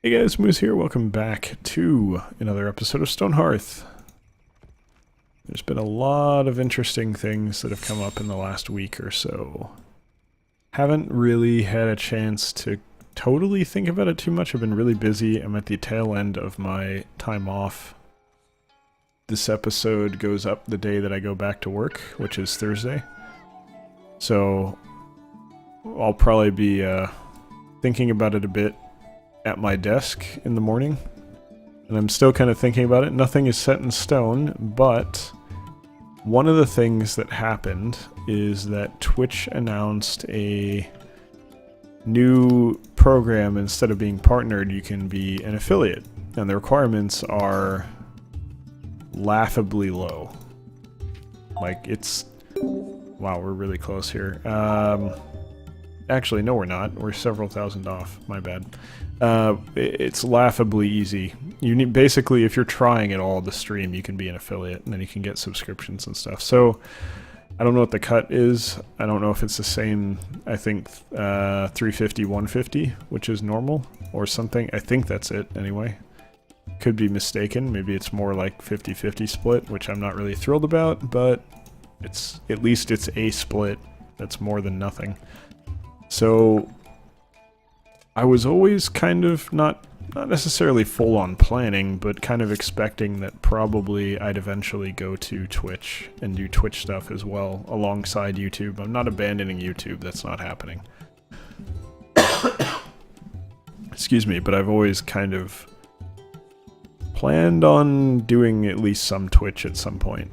Hey guys, Moose here. Welcome back to another episode of Stonehearth. There's been a lot of interesting things that have come up in the last week or so. Haven't really had a chance to totally think about it too much. I've been really busy. I'm at the tail end of my time off. This episode goes up the day that I go back to work, which is Thursday. So I'll probably be thinking about it a bit at my desk in the morning, and I'm still kind of thinking about it. Nothing is set in stone, but one of the things that happened is that Twitch announced a new program. Instead of being partnered, you can be an affiliate, and the requirements are laughably low. Like, it's... wow, we're really close here. Actually, no we're not. We're several thousand off. My bad. It's laughably easy. You need, basically, if you're trying at all to stream, you can be an affiliate, and then you can get subscriptions and stuff. So, I don't know what the cut is. I don't know if it's the same, I think, 350, 150, which is normal, or something. I think that's it, anyway. Could be mistaken. Maybe it's more like 50-50 split, which I'm not really thrilled about, but it's at least it's a split. That's more than nothing. So I was always kind of not necessarily full-on planning, but kind of expecting that probably I'd eventually go to Twitch and do Twitch stuff as well alongside YouTube. I'm not abandoning YouTube, that's not happening. Excuse me, but I've always kind of planned on doing at least some Twitch at some point.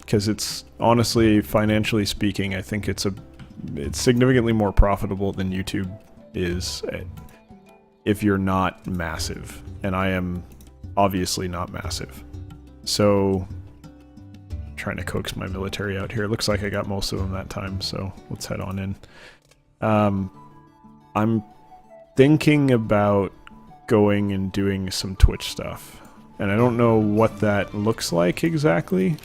Because it's, honestly, financially speaking, I think it's significantly more profitable than YouTube is if you're not massive, and I am obviously not massive. So, trying to coax my military out here. Looks like I got most of them that time, so let's head on in. I'm thinking about going and doing some Twitch stuff, and I don't know what that looks like exactly.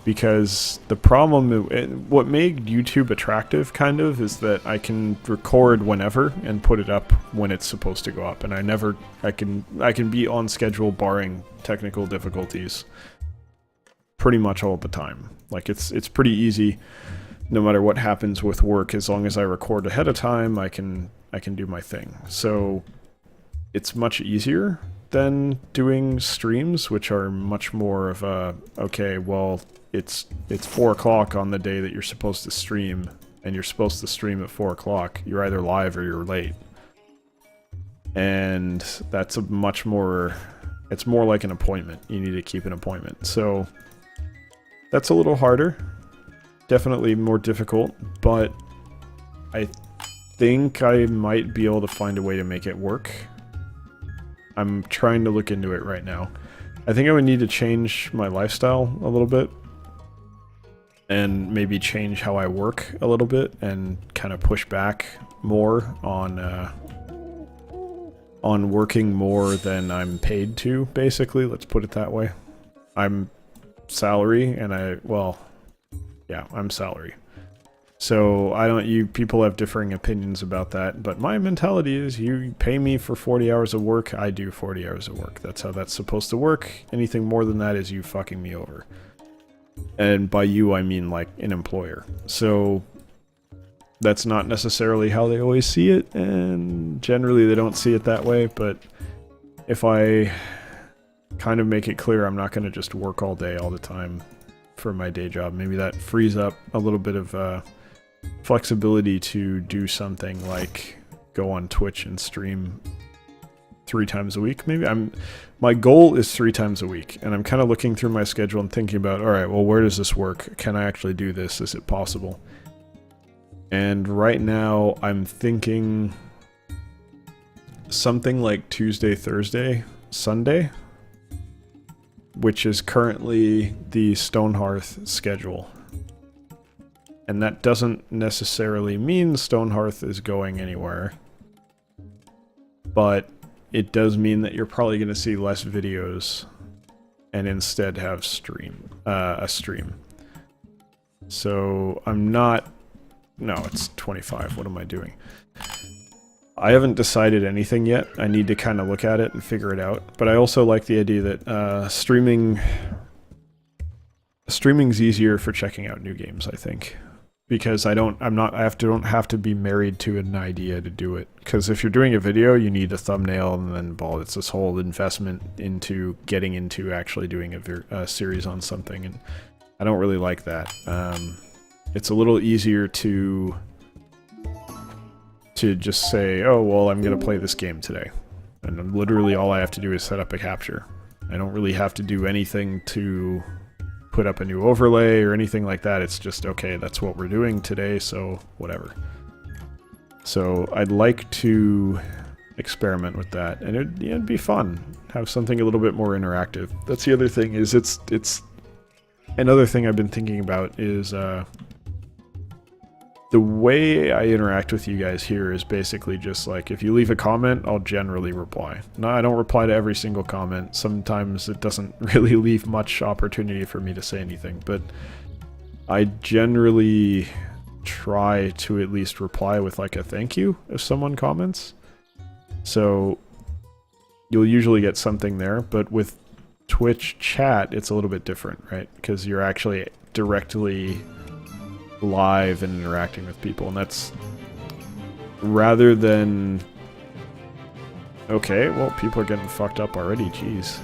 Because the problem, what made YouTube attractive, kind of, is that I can record whenever and put it up when it's supposed to go up, and I can be on schedule barring technical difficulties pretty much all the time. Like, it's pretty easy, no matter what happens with work. As long as I record ahead of time, I can do my thing. So it's much easier than doing streams, which are much more of a, okay, well, it's 4 o'clock on the day that you're supposed to stream, and you're supposed to stream at 4 o'clock. You're either live or you're late. And that's a much more, it's more like an appointment. You need to keep an appointment. So that's a little harder. Definitely more difficult, but I think I might be able to find a way to make it work. I'm trying to look into it right now. I think I would need to change my lifestyle a little bit, and maybe change how I work a little bit, and kind of push back more on working more than I'm paid to, basically. Let's put it that way. I'm salary, and I'm salary. So you people have differing opinions about that, but my mentality is you pay me for 40 hours of work, I do 40 hours of work. That's how that's supposed to work. Anything more than that is you fucking me over. And by you, I mean, like, an employer. So that's not necessarily how they always see it, and generally they don't see it that way, but if I kind of make it clear I'm not going to just work all day all the time for my day job, maybe that frees up a little bit of flexibility to do something like go on Twitch and stream 3 times a week, maybe. My goal is 3 times a week, and I'm kind of looking through my schedule and thinking about, alright, well, where does this work? Can I actually do this? Is it possible? And right now, I'm thinking something like Tuesday, Thursday, Sunday, which is currently the Stonehearth schedule. And that doesn't necessarily mean Stonehearth is going anywhere, but it does mean that you're probably going to see less videos and instead have a stream. So I'm not... No, it's 25. What am I doing? I haven't decided anything yet. I need to kind of look at it and figure it out. But I also like the idea that streaming's easier for checking out new games, I think. Because I don't have to be married to an idea to do it. Because if you're doing a video, you need a thumbnail, and then it's this whole investment into getting into actually doing a series on something, and I don't really like that. It's a little easier to just say, oh well, I'm gonna play this game today, and literally all I have to do is set up a capture. I don't really have to do anything to put up a new overlay or anything like that. It's just, okay, that's what we're doing today, so whatever. So I'd like to experiment with that, and it'd be fun. Have something a little bit more interactive. That's the other thing, is it's another thing I've been thinking about is the way I interact with you guys here is basically just like, if you leave a comment, I'll generally reply. No, I don't reply to every single comment. Sometimes it doesn't really leave much opportunity for me to say anything, but I generally try to at least reply with like a thank you if someone comments. So you'll usually get something there, but with Twitch chat, it's a little bit different, right? Because you're actually directly live and interacting with people, and that's rather than, okay, well, people are getting fucked up already, jeez.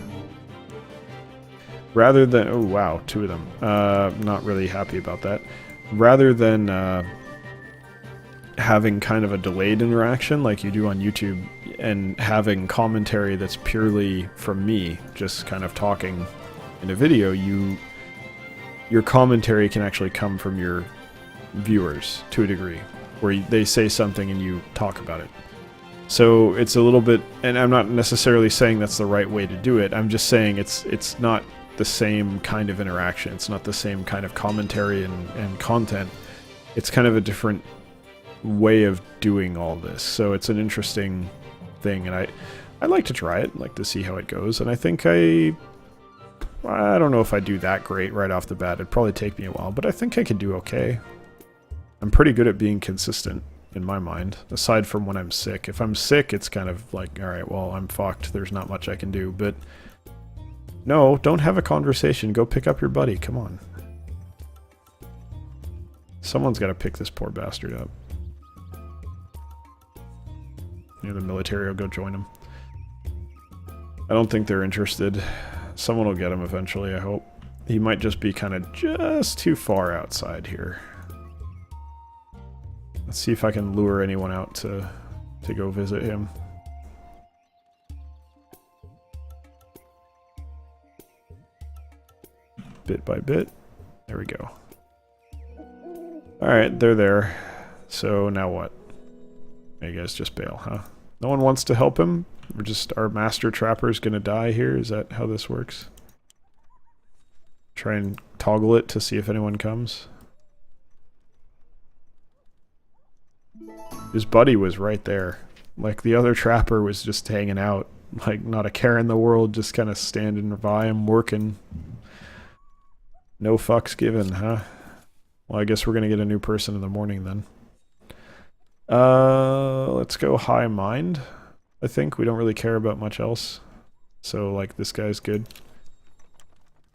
Rather than, oh wow, 2 of them, not really happy about that. Rather than having kind of a delayed interaction like you do on YouTube, and having commentary that's purely from me, just kind of talking in a video, your commentary can actually come from your viewers to a degree, where they say something and you talk about it. So it's a little bit, and I'm not necessarily saying that's the right way to do it, I'm just saying it's not the same kind of interaction, it's not the same kind of commentary and content. It's kind of a different way of doing all this, so it's an interesting thing, and I'd like to try it, like to see how it goes, and I think I don't know if I do that great right off the bat. It'd probably take me a while, but I think I could do okay. I'm pretty good at being consistent, in my mind, aside from when I'm sick. If I'm sick, it's kind of like, alright, well, I'm fucked. There's not much I can do, but no, don't have a conversation. Go pick up your buddy. Come on. Someone's got to pick this poor bastard up. The military will go join him. I don't think they're interested. Someone will get him eventually, I hope. He might just be kind of just too far outside here. Let's see if I can lure anyone out to go visit him. Bit by bit. There we go. Alright, they're there. So now what? You guys just bail, huh? No one wants to help him? We're just, our master trapper's gonna die here? Is that how this works? Try and toggle it to see if anyone comes. His buddy was right there. Like, the other trapper was just hanging out. Like, not a care in the world, just kind of standing by him, working. No fucks given, huh? Well, I guess we're gonna get a new person in the morning then. Let's go high mind. I think we don't really care about much else. So, like, this guy's good.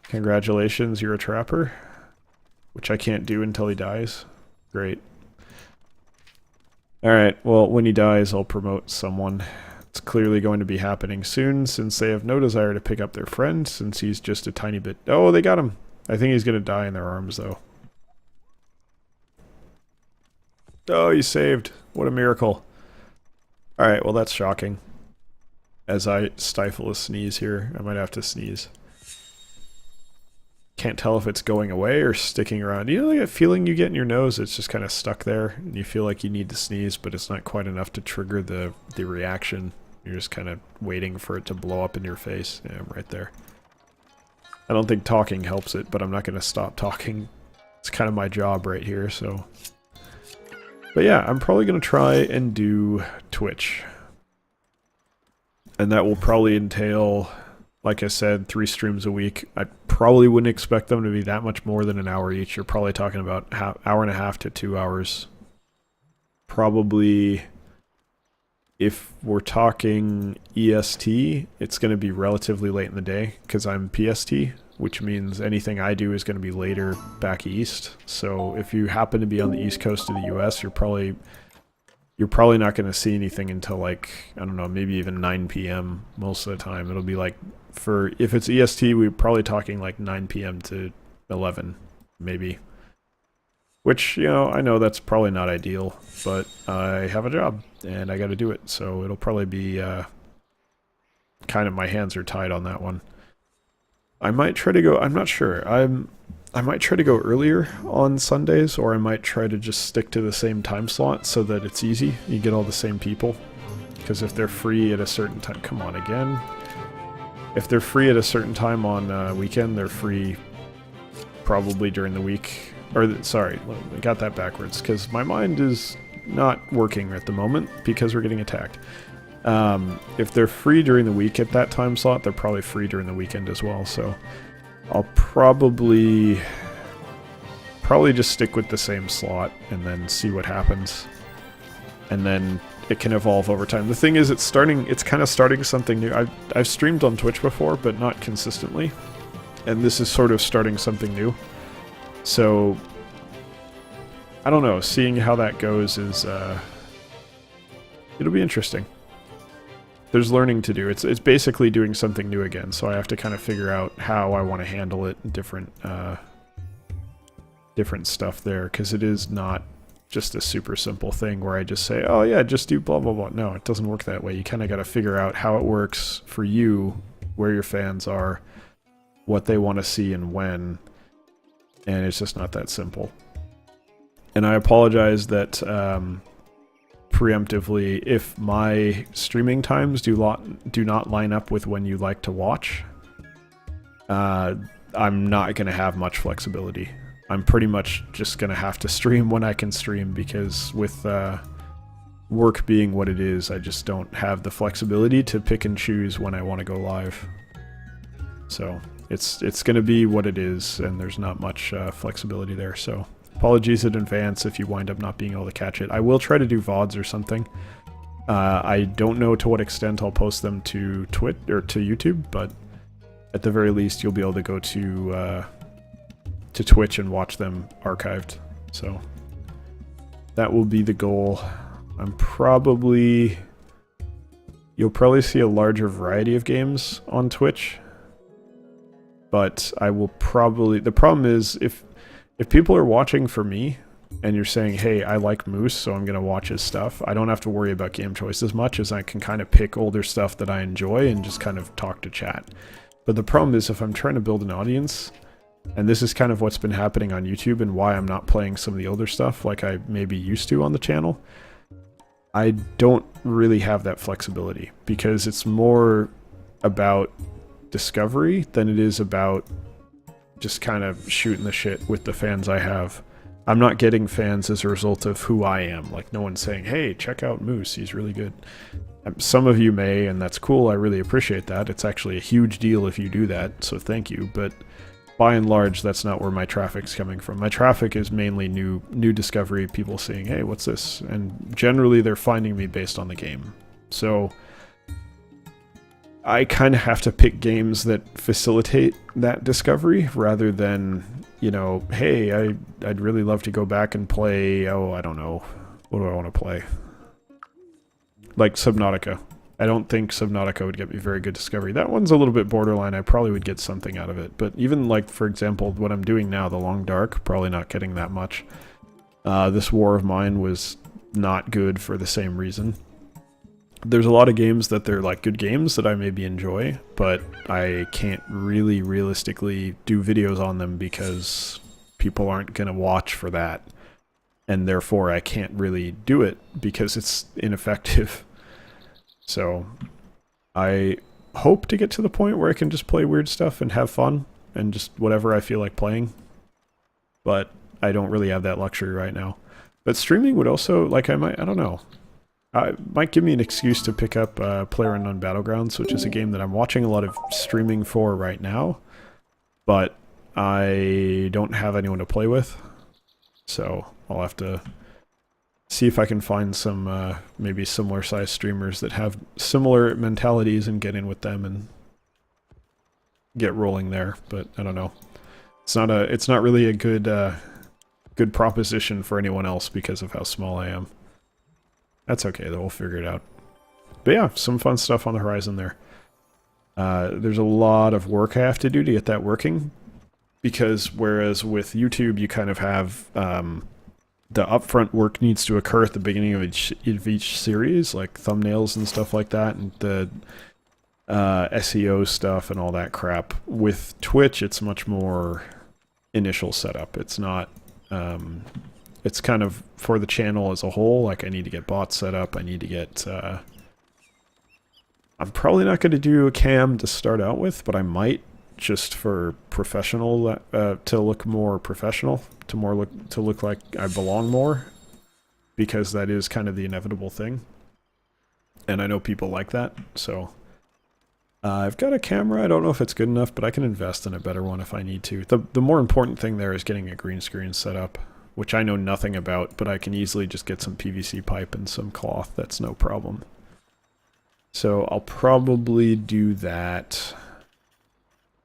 Congratulations, you're a trapper. Which I can't do until he dies. Great. Alright, well, when he dies, I'll promote someone. It's clearly going to be happening soon, since they have no desire to pick up their friend, since he's just a tiny bit... Oh, they got him! I think he's gonna die in their arms, though. Oh, he's saved. What a miracle. Alright, well, that's shocking. As I stifle a sneeze here, I might have to sneeze. Can't tell if it's going away or sticking around. You know that feeling you get in your nose? It's just kind of stuck there, and you feel like you need to sneeze, but it's not quite enough to trigger the reaction. You're just kind of waiting for it to blow up in your face. Yeah, I'm right there. I don't think talking helps it, but I'm not going to stop talking. It's kind of my job right here, so... But yeah, I'm probably going to try and do Twitch. And that will probably entail, like I said, 3 streams a week. I probably wouldn't expect them to be that much more than an hour each. You're probably talking about hour and a half to 2 hours. Probably If we're talking EST, it's going to be relatively late in the day because I'm PST, which means anything I do is going to be later back east. So if you happen to be on the east coast of the US, you're probably not going to see anything until like, I don't know, maybe even 9 p.m. most of the time. It'll be like, if it's EST, we're probably talking like 9 p.m. to 11, maybe. Which, you know, I know that's probably not ideal, but I have a job and I got to do it. So it'll probably be kind of, my hands are tied on that one. I might try to go, I'm not sure. I might try to go earlier on Sundays, or I might try to just stick to the same time slot so that it's easy. You get all the same people. Because if they're free at a certain time, come on again. If they're free at a certain time on weekend, they're free probably during the week. Or, sorry, I got that backwards, because my mind is not working at the moment because we're getting attacked. If they're free during the week at that time slot, they're probably free during the weekend as well, so I'll probably just stick with the same slot and then see what happens. And then it can evolve over time. The thing is, it's kind of starting something new. I've streamed on Twitch before, but not consistently. And this is sort of starting something new. So, I don't know, seeing how that goes is, it'll be interesting. There's learning to do. It's basically doing something new again, so I have to kind of figure out how I want to handle it, different stuff there, because it is not just a super simple thing where I just say, oh yeah, just do blah blah blah. No, it doesn't work that way. You kind of got to figure out how it works for you, where your fans are, what they want to see and when, and it's just not that simple. And I apologize that preemptively, if my streaming times do not line up with when you like to watch, I'm not going to have much flexibility. I'm pretty much just going to have to stream when I can stream, because with work being what it is, I just don't have the flexibility to pick and choose when I want to go live. So it's going to be what it is, and there's not much flexibility there, so apologies in advance if you wind up not being able to catch it. I will try to do VODs or something. I don't know to what extent I'll post them to Twitch or to YouTube, but at the very least you'll be able to go to Twitch and watch them archived. So that will be the goal. You'll probably see a larger variety of games on Twitch, but I will probably, the problem is if people are watching for me and you're saying, hey, I like Moose, so I'm going to watch his stuff, I don't have to worry about game choice as much, as I can kind of pick older stuff that I enjoy and just kind of talk to chat. But the problem is, if I'm trying to build an audience, and this is kind of what's been happening on YouTube and why I'm not playing some of the older stuff like I maybe used to on the channel, I don't really have that flexibility, because it's more about discovery than it is about just kind of shooting the shit with the fans I have. I'm not getting fans as a result of who I am. Like, no one's saying, hey, check out Moose, he's really good. Some of you may, and that's cool, I really appreciate that. It's actually a huge deal if you do that, so thank you. But by and large, that's not where my traffic's coming from. My traffic is mainly new discovery, people saying, hey, what's this? And generally they're finding me based on the game. So I kind of have to pick games that facilitate that discovery rather than, you know, hey, I'd really love to go back and play, oh, I don't know, what do I want to play? Like Subnautica. I don't think Subnautica would get me very good discovery. That one's a little bit borderline. I probably would get something out of it. But even like, for example, what I'm doing now, The Long Dark, probably not getting that much. This War of Mine was not good for the same reason. There's a lot of games that they're like good games that I maybe enjoy, but I can't really realistically do videos on them because people aren't going to watch for that. And therefore I can't really do it because it's ineffective. So I hope to get to the point where I can just play weird stuff and have fun and just whatever I feel like playing. But I don't really have that luxury right now. But streaming would also, like, I don't know. Might give me an excuse to pick up PlayerUnknown Battlegrounds, which is a game that I'm watching a lot of streaming for right now, but I don't have anyone to play with, so I'll have to see if I can find some maybe similar sized streamers that have similar mentalities and get in with them and get rolling there. But I don't know. It's not really a good proposition for anyone else because of how small I am. That's okay though, we'll figure it out. But yeah, some fun stuff on the horizon there. There's a lot of work I have to do to get that working, because whereas with YouTube you kind of have the upfront work needs to occur at the beginning of each series, like thumbnails and stuff like that, and the SEO stuff and all that crap. With Twitch, it's much more initial setup. It's not, it's kind of for the channel as a whole. Like I need to get bots set up. I need to get, I'm probably not going to do a cam to start out with, but I might, just for professional, to look more professional, to look like I belong more, because that is kind of the inevitable thing. And I know people like that, so I've got a camera. I don't know if it's good enough, but I can invest in a better one if I need to. The more important thing there is getting a green screen set up, which I know nothing about, but I can easily just get some PVC pipe and some cloth. That's no problem. So I'll probably do that.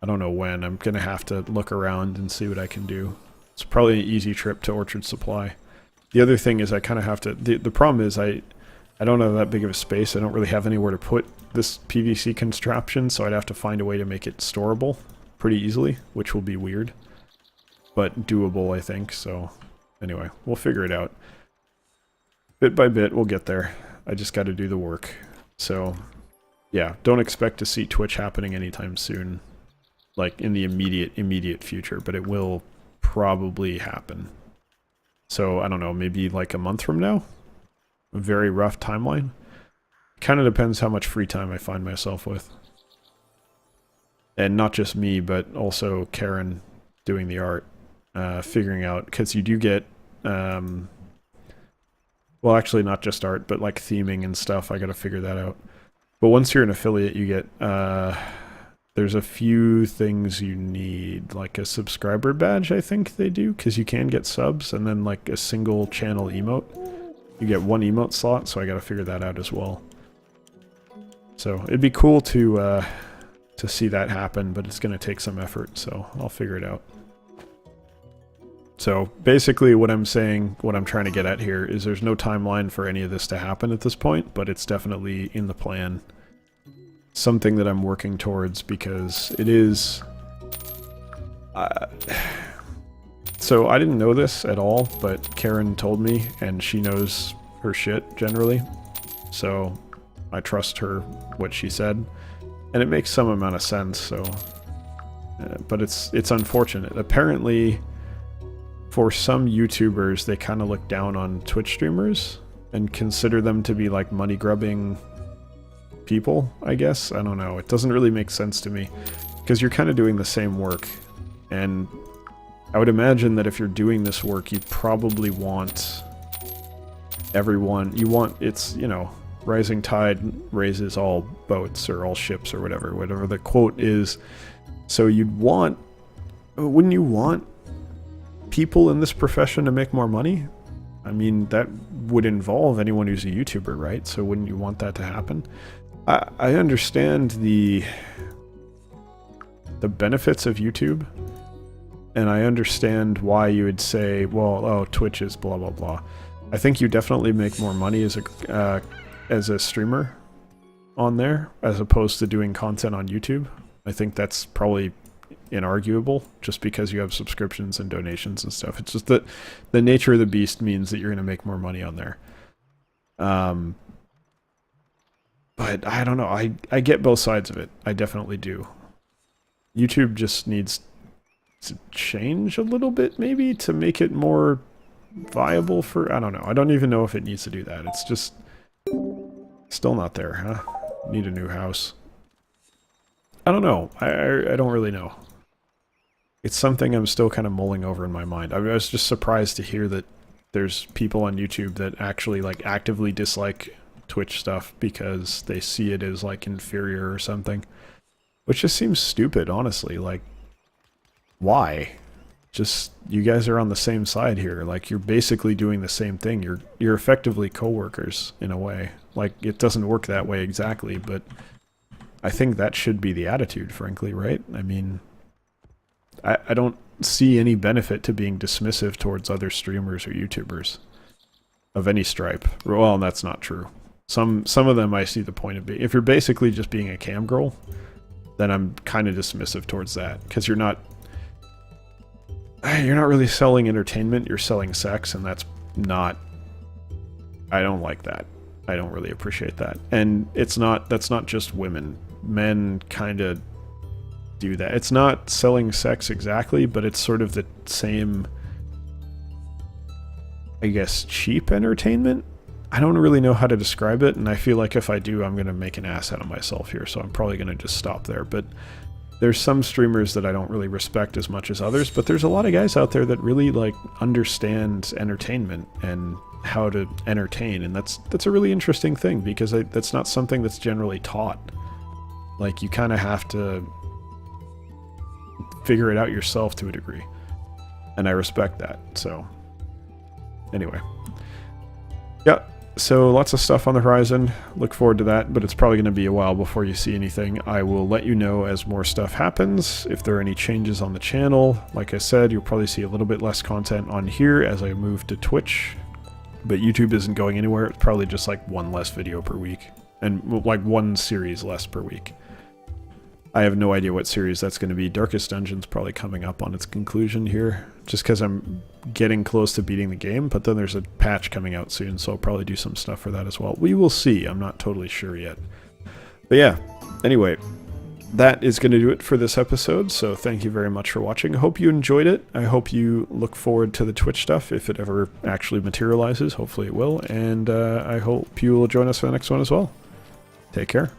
I don't know when. I'm going to have to look around and see what I can do. It's probably an easy trip to Orchard Supply. The other thing is I kind of have to... The problem is I don't have that big of a space. I don't really have anywhere to put this PVC contraption, so I'd have to find a way to make it storable pretty easily, which will be weird. But doable, I think. So anyway, we'll figure it out. Bit by bit, we'll get there. I just got to do the work. So yeah, don't expect to see Twitch happening anytime soon. Like in the immediate future, but it will probably happen. So I don't know, maybe like a month from now? A very rough timeline? Kind of depends how much free time I find myself with. And not just me, but also Karen doing the art. Figuring out, because you do get, well actually not just art, but like theming and stuff. I gotta figure that out. But once you're an affiliate, you get, there's a few things you need, like a subscriber badge, I think they do, because you can get subs, and then like a single channel emote. You get one emote slot, so I gotta figure that out as well. So it'd be cool to see that happen, but it's gonna take some effort, so I'll figure it out. So basically what I'm saying, what I'm trying to get at here, is there's no timeline for any of this to happen at this point, but it's definitely in the plan. Something that I'm working towards, because it is... so I didn't know this at all, but Karen told me, and she knows her shit generally. So I trust her, what she said. And it makes some amount of sense, so... but it's unfortunate. Apparently, for some YouTubers, they kind of look down on Twitch streamers and consider them to be like money-grubbing people, I guess. I don't know. It doesn't really make sense to me, because you're kind of doing the same work, and I would imagine that if you're doing this work, you probably want everyone, it's, you know, rising tide raises all boats, or all ships, or whatever the quote is. So wouldn't you want people in this profession to make more money? I mean, that would involve anyone who's a YouTuber, right? So wouldn't you want that to happen? I understand the benefits of YouTube, and I understand why you would say, well, oh, Twitch is blah blah blah. I think you definitely make more money as a streamer on there, as opposed to doing content on YouTube. I think that's probably inarguable, just because you have subscriptions and donations and stuff. It's just that the nature of the beast means that you're going to make more money on there. But I don't know. I get both sides of it. I definitely do. YouTube just needs to change a little bit, maybe, to make it more viable for... I don't know. I don't even know if it needs to do that. It's just still not there, huh? Need a new house. I don't know. I don't really know. It's something I'm still kind of mulling over in my mind. I was just surprised to hear that there's people on YouTube that actually like actively dislike Twitch stuff because they see it as like inferior or something, which just seems stupid, honestly. Like, why? Just, you guys are on the same side here. Like, you're basically doing the same thing. You're effectively co-workers in a way. Like, it doesn't work that way exactly, but I think that should be the attitude, frankly, right? I mean, I don't see any benefit to being dismissive towards other streamers or YouTubers of any stripe. Well, that's not true. Some of them I see the point of being. If you're basically just being a cam girl, then I'm kind of dismissive towards that, because you're not really selling entertainment, you're selling sex, and that's not, I don't like that. I don't really appreciate that. And that's not just women. Men kind of do that. It's not selling sex exactly, but it's sort of the same, I guess, cheap entertainment. I don't really know how to describe it, and I feel like if I do, I'm going to make an ass out of myself here, so I'm probably going to just stop there. But there's some streamers that I don't really respect as much as others, but there's a lot of guys out there that really, like, understand entertainment and how to entertain, and that's a really interesting thing, because that's not something that's generally taught. Like, you kind of have to figure it out yourself to a degree, and I respect that. So anyway, yeah, so lots of stuff on the horizon. Look forward to that, but it's probably going to be a while before you see anything. I will let you know as more stuff happens. If there are any changes on the channel, like I said, you'll probably see a little bit less content on here as I move to Twitch, but YouTube isn't going anywhere. It's probably just like one less video per week, and like one series less per week. I have no idea what series that's going to be. Darkest Dungeon's probably coming up on its conclusion here, just because I'm getting close to beating the game, but then there's a patch coming out soon, so I'll probably do some stuff for that as well. We will see. I'm not totally sure yet. But yeah, anyway, that is going to do it for this episode, so thank you very much for watching. I hope you enjoyed it. I hope you look forward to the Twitch stuff if it ever actually materializes. Hopefully it will, and I hope you will join us for the next one as well. Take care.